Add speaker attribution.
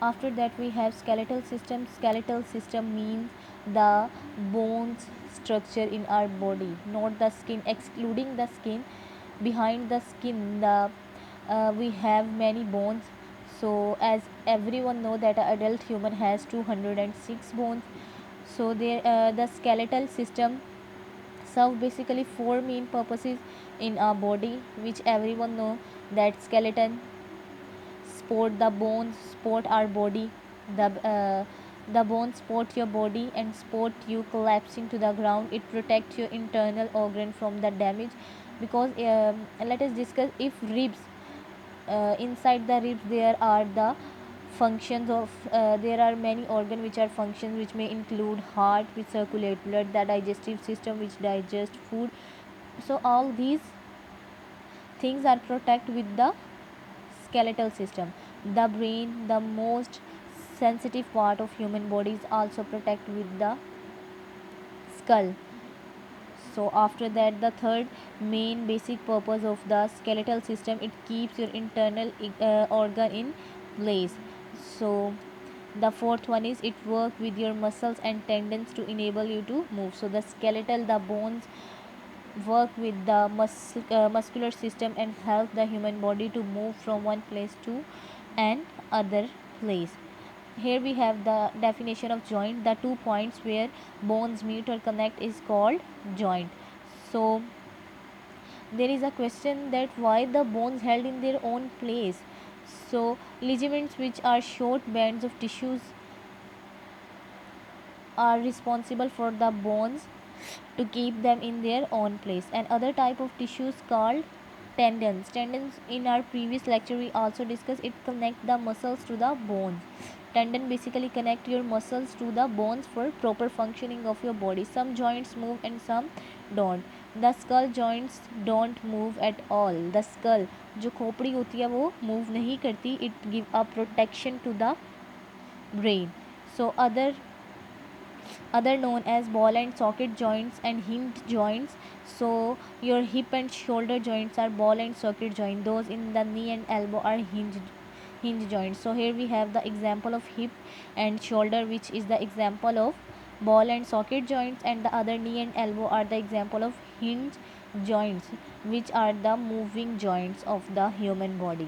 Speaker 1: After that we have skeletal system. Skeletal system means the bones structure in our body, not the skin. Excluding the skin, behind the skin the we have many bones. So as everyone know that an adult human has 206 bones. So there the skeletal system serve basically four main purposes in our body, which everyone know, that skeleton support the bones, support our body. The bones support your body and support you collapsing to the ground. It protects your internal organ from the damage. Because let us discuss, if ribs, inside the ribs there are the functions of there are many organs which are functions, which may include heart which circulate blood, the digestive system which digest food. So all these things are protected with the skeletal system. The brain, the most sensitive part of human body, is also protected with the skull. So after that, the third main basic purpose of the skeletal system, it keeps your internal organ in place. So the fourth one is it work with your muscles and tendons to enable you to move. So the skeletal, the bones work with the muscular system and help the human body to move from one place to an other place. Here we have the definition of joint. The 2 points where bones meet or connect is called joint. So there is a question that why the bones held in their own place. So ligaments, which are short bands of tissues, are responsible for the bones to keep them in their own place. And other type of tissues called tendons. In our previous lecture we also discussed, it connect the muscles to the bones. Tendon basically connect your muscles to the bones for proper functioning of your body. Some joints move and some don't. The skull joints don't move at all. The skull, जो खोपड़ी होती है वो move नहीं करती. It give a protection to the brain. So other known as ball and socket joints and hinge joints. So your hip and shoulder joints are ball and socket joint. Those in the knee and elbow are hinge joints. So here we have the example of hip and shoulder, which is the example of ball and socket joints, and the other knee and elbow are the example of hinge joints, which are the moving joints of the human body.